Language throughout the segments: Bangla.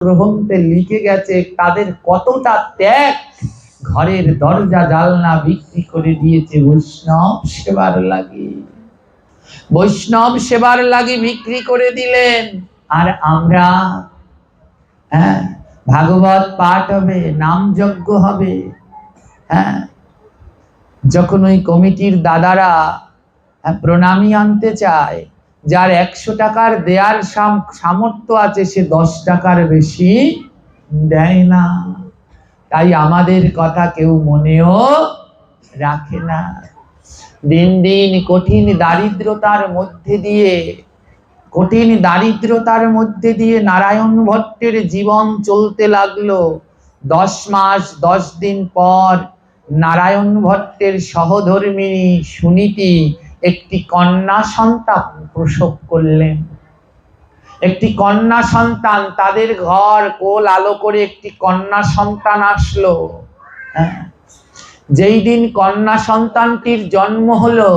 গ্রন্থে লিখে গেছে তাদের কতটা ত্যাগ। ঘরের দরজা জানলা বিক্রি করে দিয়েছে বৈষ্ণব সেবার লাগে। বৈষ্ণব সেবার লাগে বিক্রি করে দিলেন। আর আমরা ভাগবত পাঠ হবে, নাম যজ্ঞ হবে। যখন ওই কমিটির দাদারা প্রণামী আনতে চায়, যার 100 টাকার দেয়ার সামর্থ্য আছে সে 10 টাকার বেশি দেয় না। তাই আমাদের কথা কেউ মনেও রাখে না। দিন দিন কঠিন দারিদ্রতার মধ্যে দিয়ে নারায়ণ ভট্টের জীবন চলতে লাগলো। 10 মাস 10 দিন পর নারায়ণ ভট্টের সহধর্মিণী সুনীতি একটি কন্যা সন্তান প্রসব করলেন। একটি কন্যা সন্তান, তাদের ঘর কোল আলো করে একটি কন্যা সন্তান আসলো। যেই দিন কন্যা সন্তানটির জন্ম হলো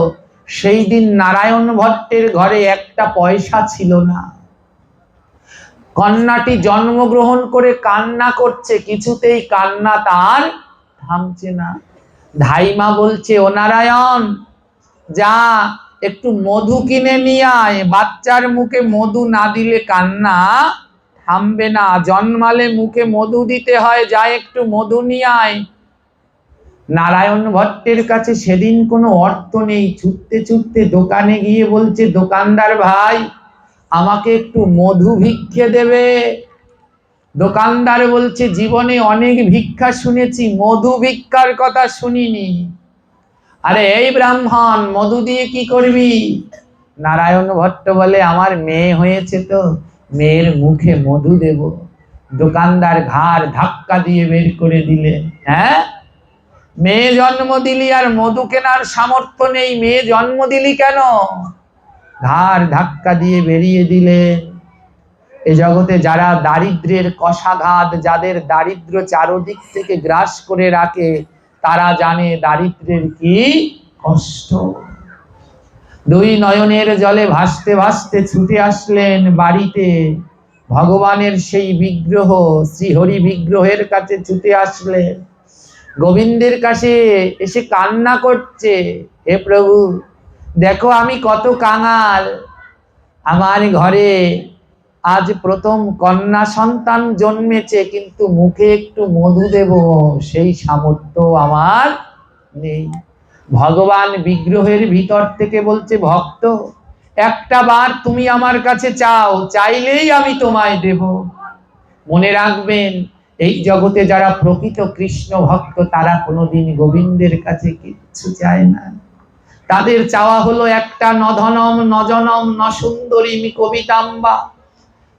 সেই দিন নারায়ণ ভট্টের ঘরে একটা পয়সা ছিল না। কন্যাটি জন্মগ্রহণ করে কান্না করছে, কিছুতেই কান্না তার থামছে না। ধাইমা বলছে, ও নারায়ণ, যা একটু মধু কিনে নিয়ে আয়, বাচ্চার মুখে মধু না দিলে কান্না থামবে না, জন্মালে মুখে মধু দিতে হয়, যা একটু মধু নিয়ে আয়। নারায়ণ ভট্টের কাছে সেদিন কোনো অর্থ নেই। ছুটতে ছুটতে দোকানে গিয়ে বলছে, দোকানদার ভাই, আমাকে একটু মধু ভিক্ষে দেবে? দোকানদার বলছে, জীবনে অনেক ভিক্ষা শুনেছি, মধু ভিক্ষার কথা শুনিনি। আরে এই ব্রাহ্মণ, মধু দিয়ে কি করবি? নারায়ণ ভট্ট বলে, আমার মেয়ে হয়েছে তো, মেয়ের মুখে মধু দেব। দোকানদার ঘাড় ধাক্কা দিয়ে বের করে দিলে। মেয়ে জন্ম দিলি আর মধু কেনার সামর্থ্য নেই, মেয়ে জন্ম দিলি কেন? ঘাড় ধাক্কা দিয়ে বেরিয়ে দিলেন। এই জগতে যারা দারিদ্র্যের কষাঘাত, যাদের দারিদ্র্য চারদিক থেকে গ্রাস করে রাখে, তারা জানে দারিদ্র্যের কি কষ্ট। 2 নয়নের জলে ভাসতে ভাসতে ছুটে আসলেন বাড়িতে। ভগবানের সেই বিগ্রহ, শ্রীহরি বিগ্রহের কাছে ছুটে আসলেন। গোবিন্দের কাছে এসে কান্না করছে, হে প্রভু, দেখো আমি কত কাঙাল, আমার ঘরে আজ প্রথম কন্যা সন্তান জন্মেছে, কিন্তু মুখে একটু মধু দেব সেই সামর্থ্য আমার নেই। ভগবান বিগ্রহের ভিতর থেকে বলছে, ভক্ত, একটা বার তুমি আমার কাছে চাও, চাইলেই আমি তোমায় দেব। মনে রাখবেন, এই জগতে যারা প্রকৃত কৃষ্ণ ভক্ত তারা কোনোদিন গোবিন্দের কাছে কিচ্ছু চায় না। তাদের চাওয়া হলো একটা, নধনম নজনম ন সুন্দরী কবিতাম্বা।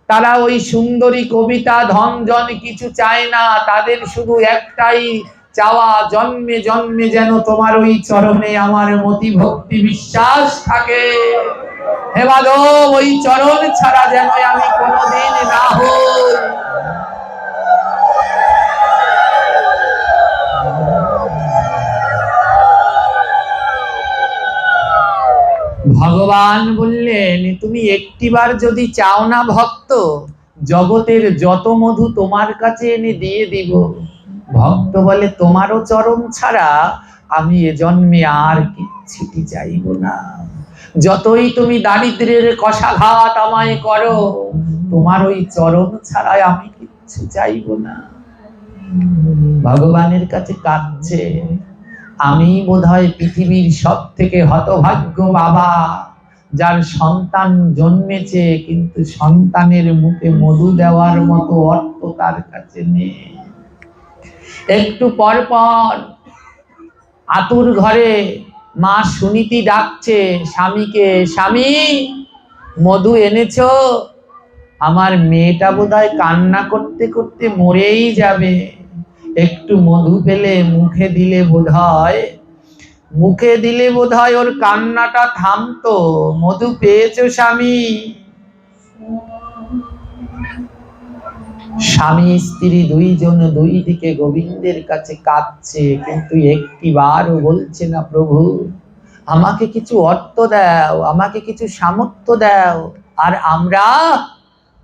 তারা ওই সুন্দরী কবিতা, ধন জন কিছু চায় না। তাদের শুধু একটাই চাওয়া, জন্মে জন্মে যেন তোমার ওই চরণে আমার মতি ভক্তি বিশ্বাস থাকে। হে মাধব, ওই চরণ ছাড়া যেন আমি কোনোদিন না হই। ভগবান বললেন, তুমি একটিবার যদি চাও না ভক্ত, জগতের যত মধু তোমার কাছে এনে দিয়ে দিব। ভক্ত বলে, তোমারও চরণ ছাড়া আমি এ জন্মে আর কিচ্ছুটি চাইব না। যতই তুমি দারিদ্র্যের কষাঘাত আমায় করো, তোমার ওই চরণ ছাড়া আমি কিচ্ছু চাইব না। ভগবানের কাছে কাঁদছে, আমি বোধহয় পৃথিবীর সব থেকে হতভাগ্য বাবা, যার সন্তান জন্মেছে কিন্তু সন্তানের মুখে মধু দেওয়ার মতো অর্থ তার কাছে নেই। একটু পর পর আতুর ঘরে মা সুনীতি ডাকছে স্বামীকে, স্বামী, মধু এনেছো? আমার মেয়েটা বোধহয় কান্না করতে করতে মরেই যাবে, একটু মধু পেলে মুখে দিলে বোধহয় ওর কান্নাটা থামতো। মধু পেয়েছো স্বামী? স্বামী স্ত্রী দুইজন দুই দিকে গোবিন্দের কাছে কাঁদছে, কিন্তু একটিবারও বলছে না, প্রভু আমাকে কিছু অর্থ দাও, আমাকে কিছু সামর্থ্য দাও। আর আমরা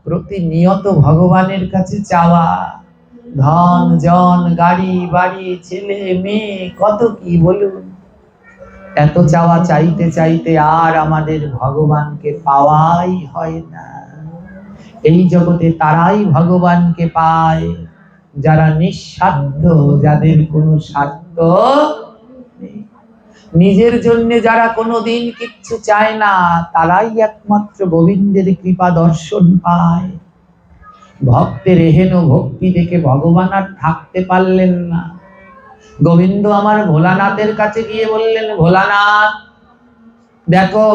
প্রতিনিয়ত ভগবানের কাছে চাওয়া, ধন জন গাড়ি বাড়ি ছেলে মেয়ে কত কি বলুন, এত চাওয়া চাইতে চাইতে আর আমাদের ভগবানকে পাওয়াই হয় না। এই জগতে তারাই ভগবানকে পায় যারা নিঃস্বার্থ, যাদের কোনো স্বার্থ নেই, নিজের জন্য যারা কোনোদিন কিচ্ছু চায় না, তারাই একমাত্র গোবিন্দের কৃপা দর্শন পায়। ভক্তের এহেন ভক্তি দেখে ভগবান আর থাকতে পারলেন না। গোবিন্দ আমার ভোলানাথের কাছে গিয়ে বললেন, ভোলানাথ দেখো,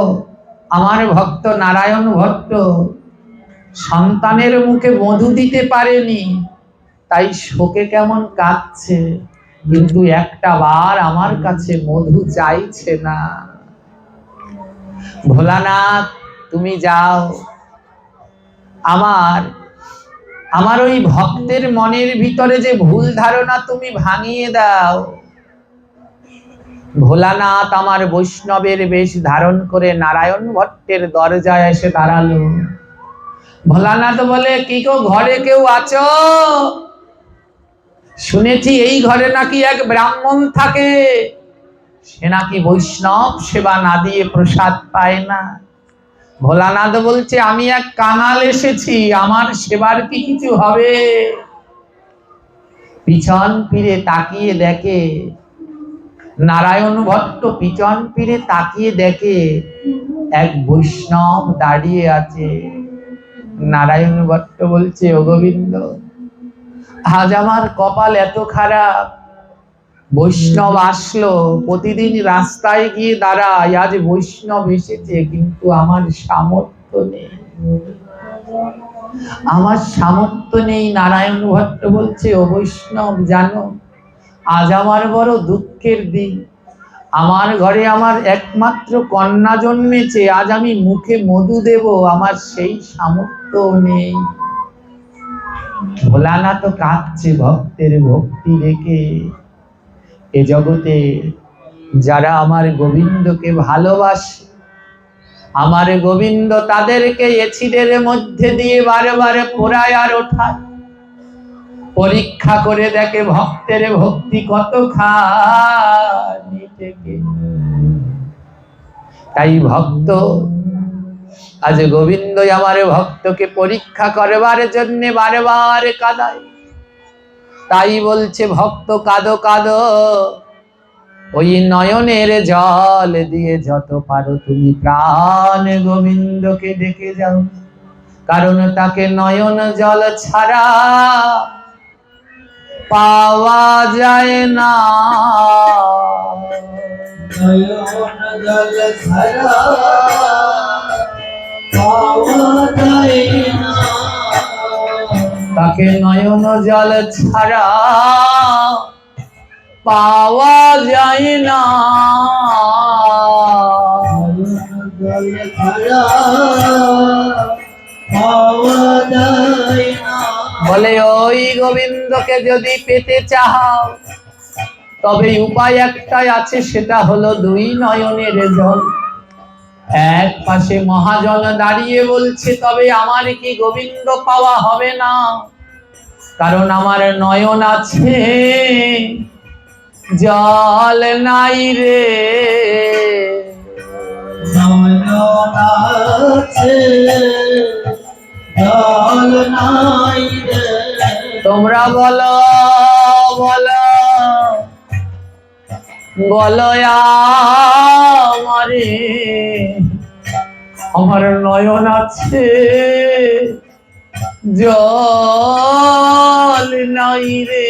আমার ভক্ত নারায়ণ ভট্ট সন্তানের মুখে মধু দিতে পারেনি, তাই শোকে কেমন কাঁদছে, কিন্তু একটা বার আমার কাছে মধু চাইছে না। ভোলানাথ তুমি যাও, আমার ওই ভক্তের মনের ভিতরে যে ভুল ধারণা তুমি ভাঙিয়ে দাও। ভোলানাথ আমার বৈষ্ণবের বেশ ধারণ করে নারায়ণ ভট্টের দরজায় এসে দাঁড়ালো। ভোলানাথ বলে, কি গো, ঘরে কেউ আছো? শুনেছি এই ঘরে নাকি এক ব্রাহ্মণ থাকে, সে নাকি বৈষ্ণব সেবা না দিয়ে প্রসাদ পায় না। ভোলানাথ বলছে, আমি এক কাঙাল এসেছি, আমার সেবার কি কিছু হবে? পিছন ফিরে তাকিয়ে দেখে, নারায়ণ ভট্ট পিছন ফিরে তাকিয়ে দেখে এক বৈষ্ণব দাঁড়িয়ে আছে। নারায়ণ ভট্ট বলছে, ও গোবিন্দ, আজ আমার কপাল এত খারাপ, বৈষ্ণব আসলো, প্রতিদিন রাস্তায় গিয়ে দাঁড়ায়, আজ বৈষ্ণব এসেছে, কিন্তু আমার সামর্থ্য নেই, আমার সামর্থ্য নেই। নারায়ণ ভট্ট বলছে, ও বৈষ্ণব জানো, আজ আমার বড় দুঃখের দিন, আমার ঘরে আমার একমাত্র কন্যা জন্মেছে, আজ আমি মুখে মধু দেব, আমার সেই সামর্থ্য নেই। ভোলানাথ তো কাঁদছে ভক্তের ভক্তি দেখে। এ জগতে যারা আমার গোবিন্দকে ভালোবাসে, আমার গোবিন্দ তাদেরকে এসিডের মধ্যে দিয়ে বারে বারে পোড়ায় আর ওঠায়, পরীক্ষা করে দেখে ভক্তের ভক্তি কতখানি থেকে। তাই ভক্ত আজ গোবিন্দ আমার ভক্তকে পরীক্ষা করবার জন্য বারে বারে কাঁদায়। তাই বলছে, ভক্ত কাঁদো কাঁদো, ওই নয়নের জল দিয়ে যত পারো তুমি প্রাণ গোবিন্দকে ডেকে যাও, কারণ তাকে নয়ন জল ছাড়া পাওয়া যায় না। নয়ন জল ছাড়া পাওয়া যায় না, তাকে নয়ন জল ছাড়া পাওয়া যায় না। বলে, ওই গোবিন্দকে যদি পেতে চাও, তবে উপায় একটাই আছে, সেটা হলো দুই নয়নের জল। এক পাশে মহাজন দাঁড়িয়ে বলছে, তবে আমার কি গোবিন্দ পাওয়া হবে না? কারণ আমার নয়ন আছে, জল নাই রে। নয়ন আছে, জল নাই রে। তোমরা বলো বলো বলো আমারে, আমার নয়ন আছে, জল নাই রে।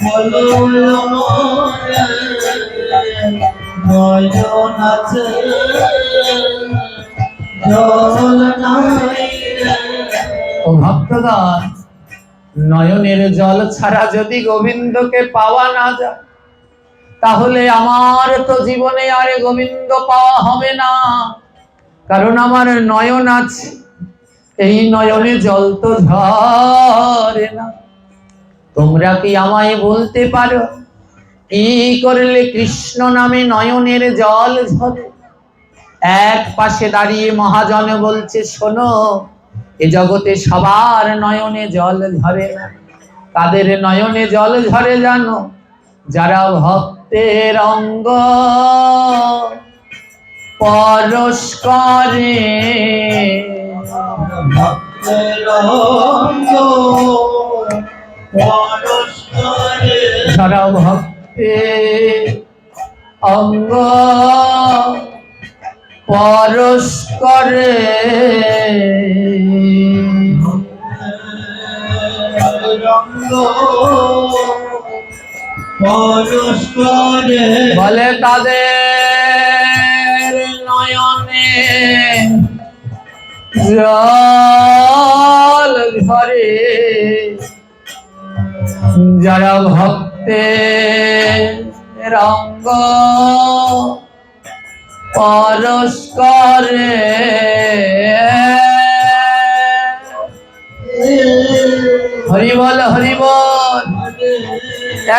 বলো বলো নয়ন আছে, জল নাই রে। ও ভক্তগণ, নয়নের জল ছাড়া যদি গোবিন্দকে পাওয়া না যায়, তাহলে আমার তো জীবনে আর গোবিন্দ পাওয়া হবে না। কারণ আমার নয়ন আছে, এই নয়নে জল তো ঝরে না। তোমরা কি আমায় বলতে পারো, কি করলে কৃষ্ণ নামে নয়নের জল ঝরে? এক পাশে দাঁড়িয়ে মহাজন বলছে, শোনো, এ জগতে সবার নয়নে জল ঝরে না। কাদের নয়নে জল ঝরে জানো? যারা ভক্তের অঙ্গ পরশ করে, যারা ভক্তের অঙ্গ পরশ করে, বলে তাদের নয়নে জল ঝরে। যারা ভক্তের অঙ্গ পরশ করে, হরি বল হরি বল।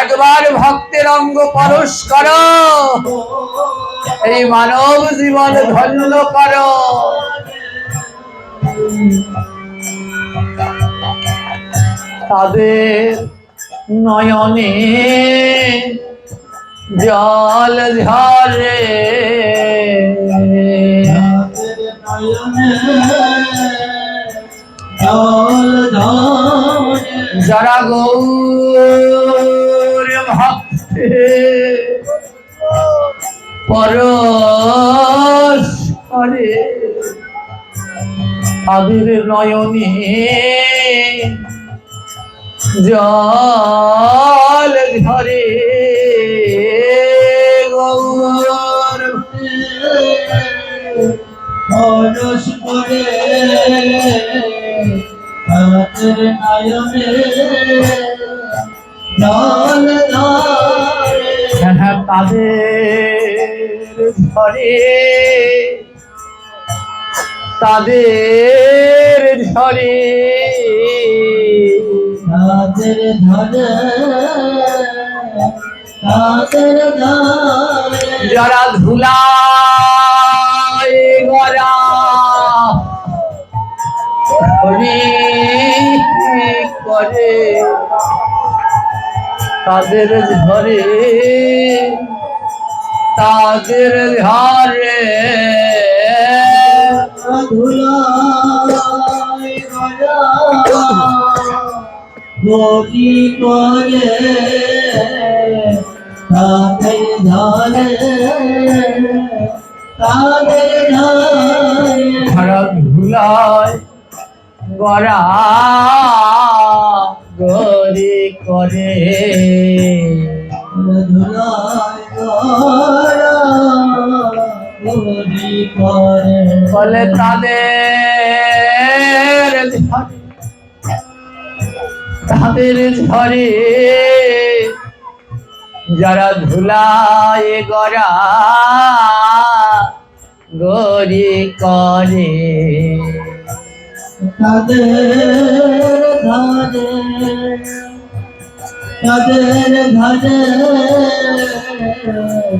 একবার ভক্তের অঙ্গ পরশ করো, এই মানব জীবন ধন্য করো। তাদের নয়নে জল ঝরে, যারা গৌর ভক্তে পরশ করে, তাদের নয়নে জল ঝরে। গৌর পরশ করে, তাদের নয়নে জল ঝরে। হ্যাঁ, তাদের ঝরে, তাদের ঝরে, তাদের ঝরে, তাদের ঝরে। যারা ধুলায় গড়া হরি করে, তাদের ঝরে, তাদের ঝরে। ধুলায় গড়া হরি করে, তাদের ঝরে, তাদের ঝরে। ধুলায় গড়া গরি করে, ধুলায় গড়া গরি করে, বলে তাদের ঝরে, তাদের ঝরে। যারা ধুলায় গড়া গরি করে, তাদের ধারে, তাদের ধারে।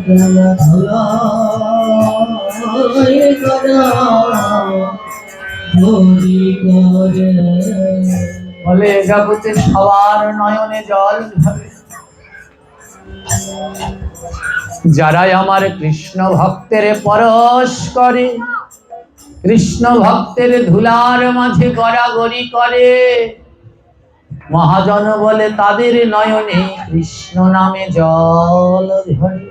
যারা ধুলায় গড়া গরি করে, বলে জগতে সবার নয়নে জল ঝরে। যারাই আমার কৃষ্ণ ভক্তের পরশ করে, কৃষ্ণ ভক্তের ধুলার মাঝে গড়াগড়ি করে, মহাজন বলে তাদের নয়নে কৃষ্ণ নামে জল ঝরে।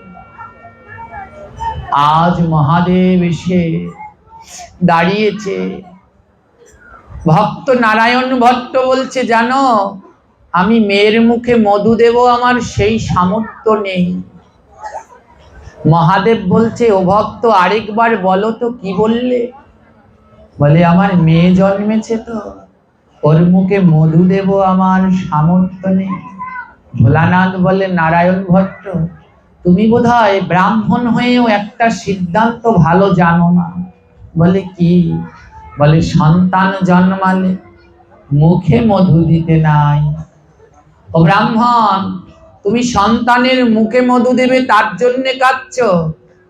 আজ মহাদেব এসে দাঁড়িয়েছে। ভক্ত নারায়ণ ভট্ট বলছে, জানো, আমি মেয়ের মুখে মধু দেব, আমার সেই সামর্থ্য নেই। মহাদেব বলছে, ও ভক্ত আরেকবার বলো তো, কি বললে? বলে, আমার মেয়ে জন্মেছে তো, ওর মুখে মধু দেব, আমার সামর্থ্য নেই। ভোলানাথ বলে, নারায়ণ ভট্ট, তুমি বোধহয় ব্রাহ্মণ হয়েও একটা সিদ্ধান্ত ভালো জানো না। বলে, কি? বলে, সন্তান জন্মালে মুখে মধু দিতে নাই। ও ব্রাহ্মণ, তুমি সন্তানের মুখে মধু দেবে তার জন্য কাঁদছো?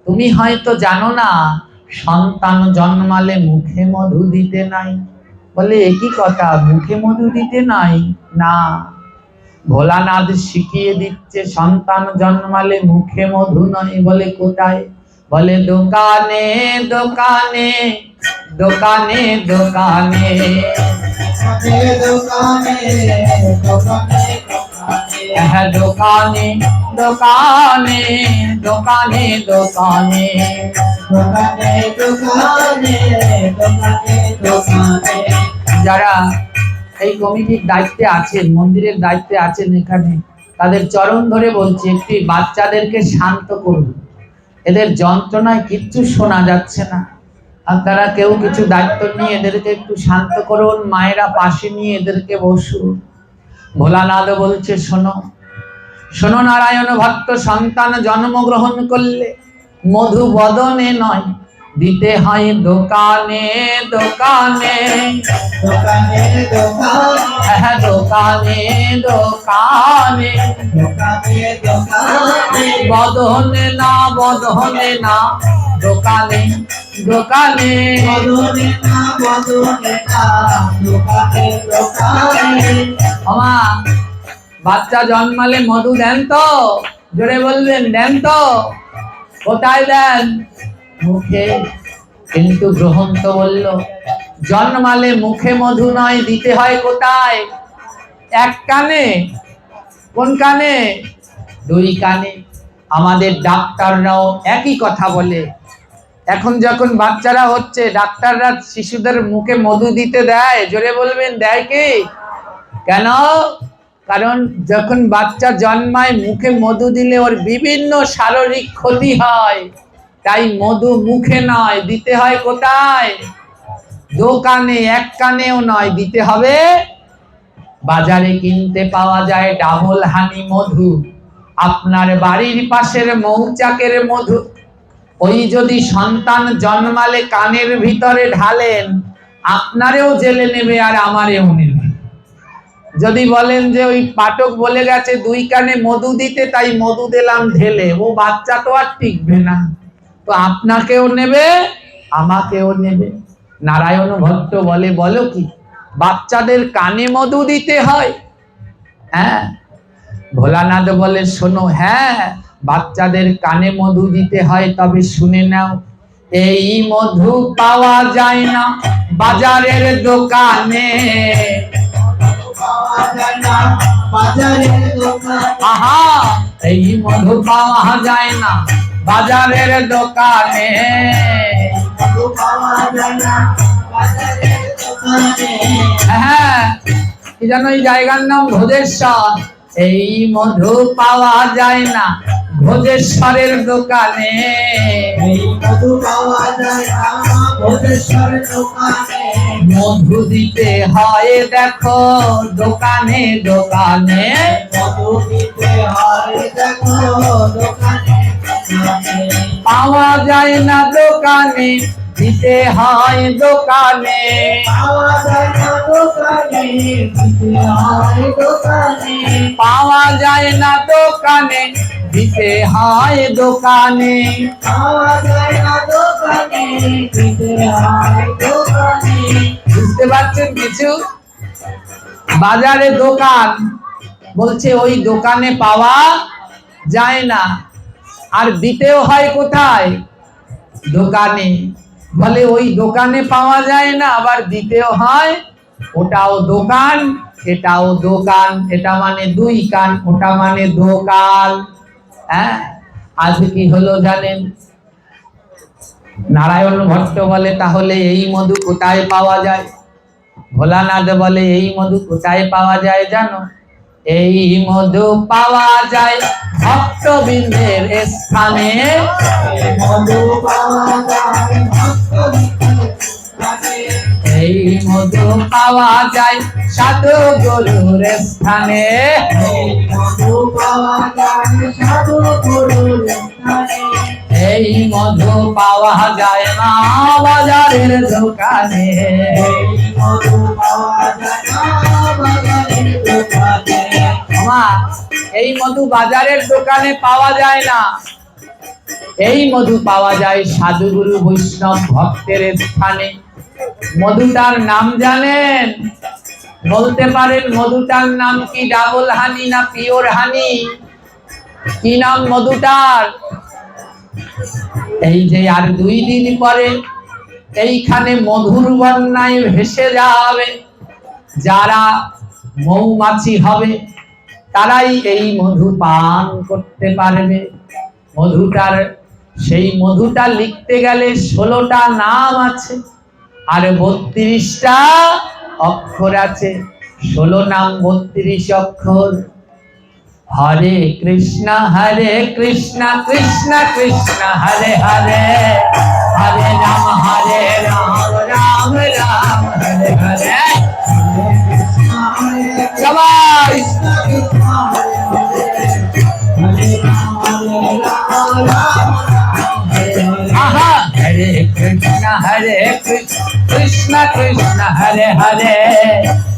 তুমি হয়তো জানো না, সন্তান জন্মালে মুখে মধু দিতে নাই। বলে একই কথা, মুখে মধু দিতে নাই? না, ভোলানাথ শিখিয়ে দিচ্ছে সন্তান জন্মালে মুখে মধু নয়। বলে কোথায়? বলে দোকানে দোকানে দোকানে দোকানে দোকানে দোকানে দোকানে দোকানে দোকানে দোকানে। যারা এই কমিটির দায়িত্বে আছেন, মন্দিরের দায়িত্বে আছেন এখানে, তাদের চরণ ধরে বলছি একটি বাচ্চাদেরকে শান্ত করুন। এদের যন্ত্রণায় কিচ্ছু শোনা যাচ্ছে না। আপনারা কেউ কিছু দায়িত্ব নিয়ে এদেরকে একটু শান্ত করুন। মায়েরা পাশে নিয়ে এদেরকে বসুন। ভোলানাথ বলছে শোনো শোনো, নারায়ণ ভক্ত সন্তান জন্মগ্রহণ করলে মধু বদনে নয়, দিতে হয় দোকানে দোকানে দোকানে দোকানে দোকানে দোকানে বদনে না বদনে না দোকানে দোকানে বদনে না বদনে না দোকানে দোকানে। আমা বাচ্চা জন্মালে মধু দেন তো? জোরে বলবেন দেন তো? কোথায় দেন? মুখে। কিন্তু গ্রহণ তো বলল জন্মালে মুখে মধু নয়, দিতে হয় কোথায়? এক কানে। কোন কানে? দুই কানে। আমাদের ডাক্তাররাও একই কথা বলে। এখন যখন বাচ্চারা হচ্ছে, ডাক্তাররা শিশুদের মুখে মধু দিতে দেয়। জোরে বলবেন দেয় কি? কেন? কারণ যখন বাচ্চা জন্মায় মুখে মধু দিলে ওর বিভিন্ন শারীরিক ক্ষতি হয়। তাই মধু মুখে নয়, দিতে হয় কোথায়? দোকানে। এক কানেও নয়, দিতে হবে। বাজারে কিনতে পাওয়া যায় ডাবল হানি মধু। আপনার বাড়ির পাশের মৌচাকের মধু, ওই যদি সন্তান জন্মালে কানের ভিতরে ঢালেন, আপনারেও জেলে নেবে আর আমারেও নেবে। যদি বলেন যে ওই পাঠক বলে গেছে দুই কানে মধু দিতে, তাই মধু দিলাম ঢেলে, ও বাচ্চা তো আর টিকবে না। তো আপনাকেও নেবে, আমাকেও নেবে। নারায়ণ ভট্ট বলে বলো কি, বাচ্চাদের কানে মধু দিতে হয়? হ্যাঁ। ভোলানাথ বলে শোনো, হ্যাঁ বাচ্চাদের কানে মধু দিতে হয়। তবে শুনে নাও, এই মধু পাওয়া যায় না বাজারের দোকানে। আহা, এই মধু পাওয়া যায় না বাজারের দোকানে। হ্যাঁ, কি জানো এই জায়গার নাম ভোজেশ্বর। এই মধু পাওয়া যায় না ভোজেশ্বরের দোকানে। এই মধু পাওয়া যায় না ভোজেশ্বরের দোকানে। মধু দিতে হয় দেখো দোকানে দোকানে। মধু দিতে হয় দেখো দোকানে দোকানে। পাওয়া যায় না দোকানে, দিতে হয় দোকানে। পাওয়া যায় না দোকানে, দিতে হয় দোকানে। পাওয়া যায় না দোকানে, দিতে হয় দোকানে। পাওয়া যায় না দোকানে, দিতে হয় দোকানে। বুঝতে পারছেন কিছু? বাজারে দোকান বলছে ওই দোকানে পাওয়া যায় না, আর দিতেও হয় কোথায়? দোকানে। বলে ওই দোকানে পাওয়া যায় না, আবার দিতেও হয়। ওটাও দোকান, এটাও দোকান। এটা মানে দুই কান, ওটা মানে দোকান। হ্যাঁ, আজ কি হলো জানেন? নারায়ণ ভট্ট বলে তাহলে এই মধু কোথায় পাওয়া যায়? ভোলানাথ বলে এই মধু কোথায় পাওয়া যায় জানো? এই মধু পাওয়া যায় ভক্তবৃন্দের স্থানে। মধু পাওয়া যায় ভক্তবৃন্দের স্থানে। এই মধু পাওয়া যায় সাধু গুরুর স্থানে। এই মধু পাওয়া যায় সাধু গুরুর স্থানে। এই মধু পাওয়া যায় না বাজারের দোকানে। এই মধু পাওয়া যায় না বাজারের দোকানে। এই মধু বাজারের দোকানে পাওয়া যায় না। এই মধু পাওয়া যায় সাধুগুরু বৈষ্ণব ভক্তের স্থানে। মধুটার নাম জানেন? বলতে পারেন মধুটার নাম কি? ডাবল হানি না পিওর হানি? কি নাম মধুটার? এই যে আর 2 দিন পরে এইখানে মধুর বন্যায় ভেসে যাবে। যারা মৌমাছি হবে তারাই এই মধু পান করতে পারবে। মধুটার সেই মধুটা লিখতে গেলে 16টা নাম আছে আর 32টা অক্ষর আছে। 16 নাম 32 অক্ষর। হরে কৃষ্ণ কৃষ্ণ কৃষ্ণ হরে হরে, হরে রাম রাম রাম হরে হরে। সবাই আহা, হরে কৃষ্ণ কৃষ্ণ কৃষ্ণ হরে হরে,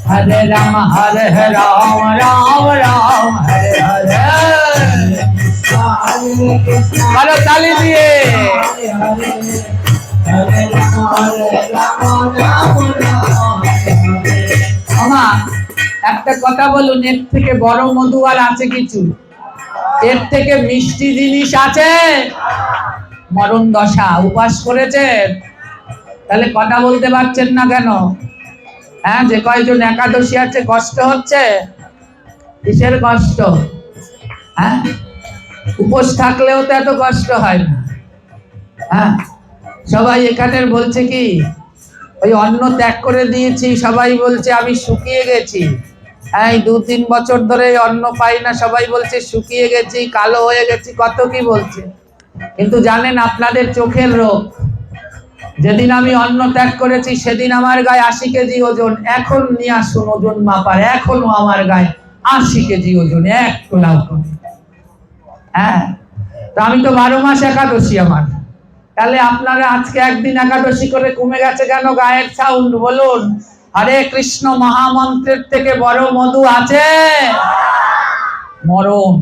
হরে রাম রাম রাম হরে হরে। ভালো তালি দিয়ে। একটা কথা বলুন, এর থেকে বড় মধু আর আছে কিছু? এর থেকে মিষ্টি জিনিস আছে? মরণ দশা উপাস করেছেন, তাহলে কথা বলতে পারছেন না কেন? হ্যাঁ, যে কয়জন একাদশী আছে কষ্ট হচ্ছে? কিসের কষ্ট? হ্যাঁ, উপোস থাকলেও তো এত কষ্ট হয় না। হ্যাঁ, সবাই এখানে বলছে কি ওই অন্ন ত্যাগ করে দিয়েছি, সবাই বলছে আমি শুকিয়ে গেছি। হ্যাঁ, 2-3 বছর ধরে অন্ন পাই না, সবাই বলছে শুকিয়ে গেছি, কালো হয়ে গেছি, কত কি বলছে। কিন্তু জানেন আপনাদের চোখের রোগ, যেদিন আমি অন্ন ত্যাগ করেছি সেদিন আমার গায়ে 80 কেজি ওজন। এখন নিয়ে আসুন ওজন মাপার, এখনো আমার গায়ে 80 কেজি ওজন, এক কোলাও করে। হ্যাঁ, তো আমি তো 12 মাস একাদশী আমার। তাহলে আপনারা আজকে একদিন একাদশী করে কমে গেছে কেন গায়ের সাউন্ড? বলুন, হরে কৃষ্ণ মহামন্ত্রের থেকে বড় মধু আছে? মরণ।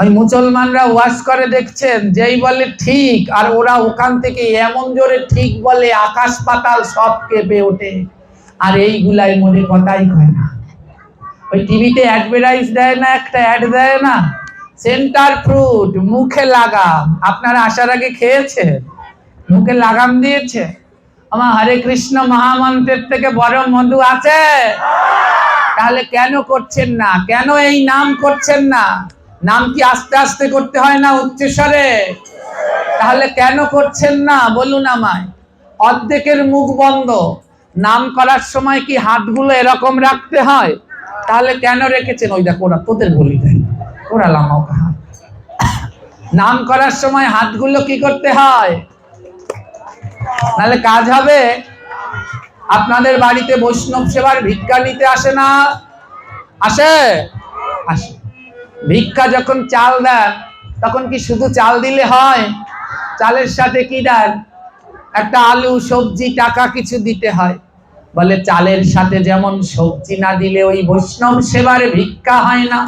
ওই মুসলমানরা ওয়াজ করে দেখছেন, যেই বলে ঠিক আর ওরা ওখান থেকে এমন জোরে ঠিক বলে আকাশ পাতাল সব কেঁপে ওঠে। আর এইগুলাই মনে কথাই কয় না। ওই টিভিতে অ্যাডভার্টাইজ দেয় না, একটা অ্যাড দেয় না, সেন্টার ফ্রুট মুখে লাগাম। আপনারা আসার আগে খেয়েছে? মুখে লাগাম দিয়েছে? আমার হরে কৃষ্ণ মহামন্ত্রের থেকে বড় মধু আছে? তাহলে কেন করছেন না? কেন এই নাম করছেন না? নাম কি আস্তে আস্তে করতে হয় না উচ্চস্বরে? তাহলে কেন করছেন না বলুন আমায়? অর্ধেকের মুখ বন্ধ। নাম করার সময় কি হাতগুলো এরকম রাখতে হয়? তাহলে কেন রেখেছেন? ওই দেখো ওরা তোদের বলি দেয়, ওরা লামাও কাহা। নাম করার সময় হাতগুলো কি করতে হয়? নাহলে কাজ হবে? আপনাদের বাড়িতে বৈষ্ণব সেবার ভিক্ষা নিতে আসে না? আসে? আসে। ভিক্ষা যখন চাল দেন তখন কি শুধু চাল দিলে হয়? চালের সাথে কি দেন? একটা আলু, সবজি, টাকা কিছু দিতে হয়। বলে চালের সাথে যেমন সবজি না দিলে ওই বৈষ্ণব সেবার ভিক্ষা হয় না,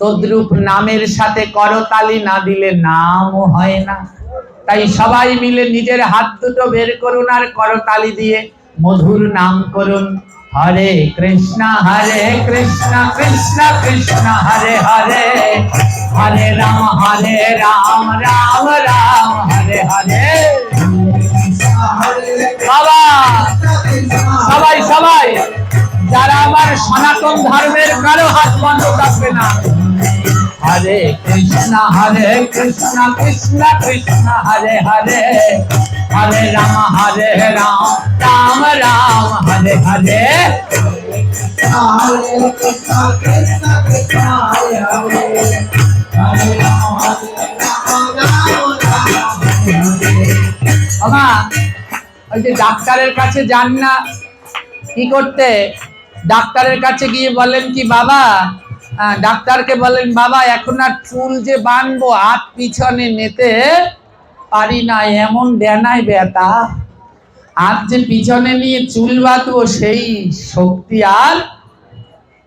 তদ্রূপ নামের সাথে করতালি না দিলে নামও হয় না। তাই সবাই মিলে নিজের হাত দুটো বের করুন আর করতালি দিয়ে মধুর নাম করুন। হরে কৃষ্ণ কৃষ্ণ কৃষ্ণ হরে হরে, হরে রাম রাম রাম হরে হরে। বাবা সবাই সবাই যারা আমার সনাতন ধর্মের কারো হাত বন্ধ থাকবে না। হরে কৃষ্ণ কৃষ্ণ কৃষ্ণ হরে হরে, হরে রাম রাম রাম হরে হরে। বাবা ওই যে ডাক্তারের কাছে যান না কি করতে? ডাক্তারের কাছে গিয়ে বলেন কি বাবা, ডাক্তারকে বলেন বাবা এখন আর চুল যে বাঁধবো হাত পিছনে নিতে পারি না, এমন ডেনায় ব্যথা, হাত যে পিছনে নিয়ে চুল বাঁধবো সেই শক্তি আর।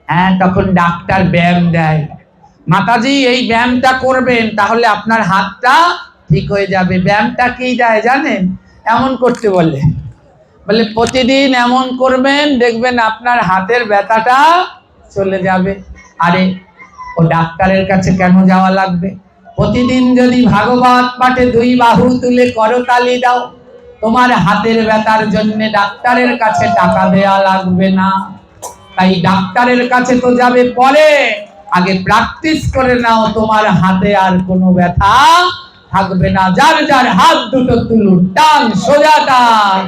হ্যাঁ, তখন ডাক্তার ব্যায়াম দেয়, মাতাজি এই ব্যায়ামটা করবেন তাহলে আপনার হাতটা ঠিক হয়ে যাবে। ব্যায়ামটা কি দেয় জানেন? এমন করতে বলে প্রতিদিন এমন করবেন, দেখবেন আপনার হাতের ব্যথাটা চলে যাবে। আরে ও ডাক্তারের কাছে কেন যাওয়া লাগবে? প্রতিদিন যদি ভাগবত পাঠে 2 বাহু তুলে করতালি দাও, তোমার হাতের ব্যথার জন্য ডাক্তারের কাছে টাকা দেয়া লাগবে না। তাই ডাক্তারের কাছে তো যাবে পরে, আগে প্র্যাকটিস করে নাও, তোমার হাতে আর কোনো ব্যথা থাকবে না। যার যার হাত দুটো তুলুন, টান সোজা টান।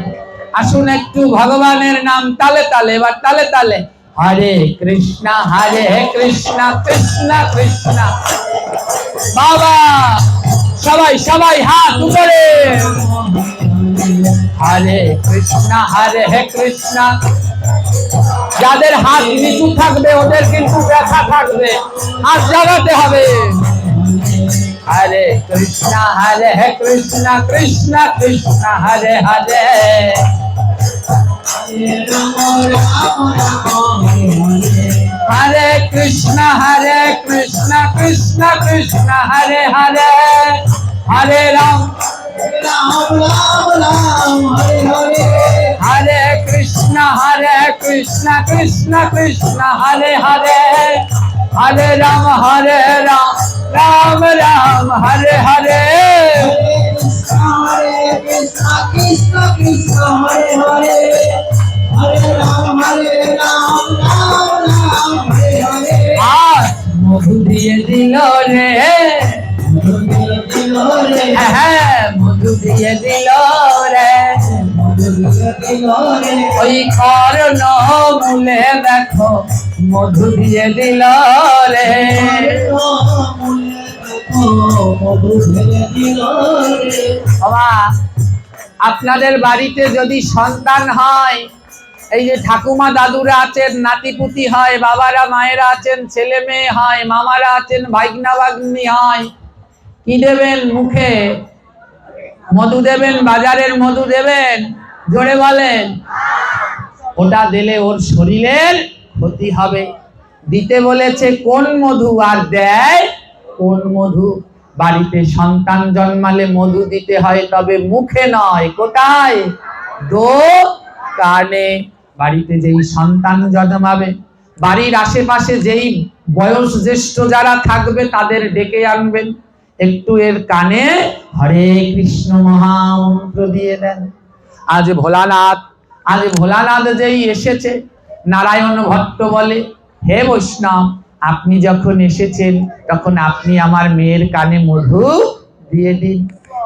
আসুন একটু ভগবানের নাম তালে তালে, এবার তালে তালে। হরে কৃষ্ণ কৃষ্ণ কৃষ্ণ। বাবা সবাই সবাই হাত উপরে। হরে কৃষ্ণ কৃষ্ণ। যাদের হাত নিচু থাকবে ওদের কিন্তু ব্যথা থাকবে, হাত জাগাতে হবে। হরে কৃষ্ণ কৃষ্ণ কৃষ্ণ হরে হরে। हरे कृष्णा कृष्ण कृष्ण हरे हरे। हरे राम राम राम राम हरे हरे। हरे कृष्ण कृष्ण कृष्ण हरे हरे। हरे राम राम राम हरे हरे। हरे कृष्ण कृष्ण कृष्ण हरे हरे। हरे राम राम राम हरे हरे। आज मधु दिए दिलो रे, मधु दिए दिलो रे, मधु दिए दिलो रे, मधु दिए दिलो रे। ওই করণ মূলে দেখো মধু দিয়ে দিল রে, মধু দিয়ে দিল রে। বাবা আপনাদের বাড়িতে যদি সন্তান হয়, এই যে ঠাকুমা দাদুরা আছেন, নাতিপুতি হয়, বাবারা মায়েরা আছেন, ছেলে মেয়ে হয়, মামারা আছেন, ভাইগনা ভাগ্নি হয়, কি দেবেন মুখে? মধু দেবেন, বাজারের মধু দেবেন, জোরে বলেন। ওটা দিলে ওর শরীরের ক্ষতি হবে। দিতে বলেছে কোন মধু আর দেয় কোন মধু? বাড়িতে সন্তান জন্মালে মধু দিতে হয়, তবে মুখে নয়। কোথায়? কানে। বাড়িতে যেই সন্তান জন্মাবে, বাড়ির আশেপাশে যেই বয়স জ্যেষ্ঠ যারা থাকবে তাদের ডেকে আনবেন, একটু এর কানে হরে কৃষ্ণ মহামন্ত্র দিয়ে দেন। আজ ভোলানাথ যেই এসেছে, নারায়ণ ভট্ট বলে, হে বৈষ্ণব আপনি যখন এসেছেন তখন আপনি আমার মেয়ের কানে মধু দিয়ে দিন।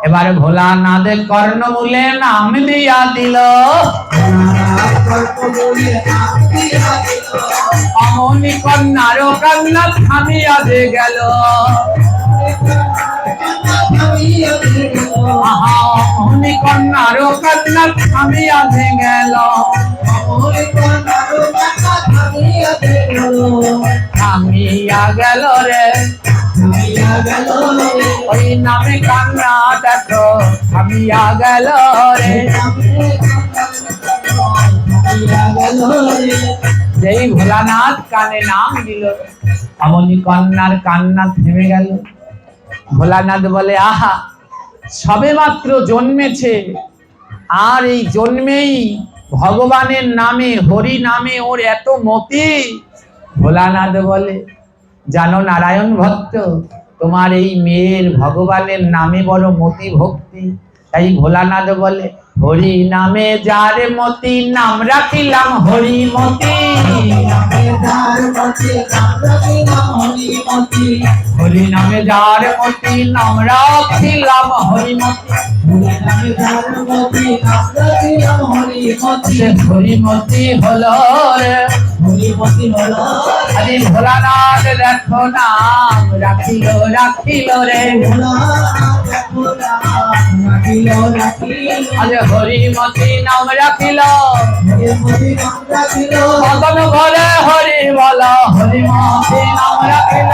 এবারে ভোলানাথের কর্ণমূলে নাম দিয়া দিল, অমনি কন্যার কান্না থামিয়া যে গেল। অমনি কন্যার কান্না থামিয়া যে গেল, থামিয়া গেল রে, ওই নামে কান্না দেখো থামিয়া গেল রে। যেই ভোলানাথ কানে নাম দিল, অমনি কন্যার কান্না থেমে গেল। ভোলানাথ বলে, আহা সবে মাত্র জন্মেছে, আর এই জন্মেই ভগবানের নামে হরি নামে ওর এত মতি। ভোলানাথ বলে, জানো নারায়ণ ভক্ত, তোমার এই মেয়ের ভগবানের নামে বড় মতি ভক্তি। তাই ভোলানাথ বলে, হরি নামে যার মতি নাম রাখিলাম হরিমতি। হরি নামে যার মতি নাম রাখিলাম হরিমতি। হরিমতি হলো রে, হরিমতি হলো। আরে ভোলানাথ দেখো নাম রাখিল রাখিল রে, আরে হরিমতি নাম রাখিল। মদন ঘরে হরি বল, হরিমতি নাম রাখিল।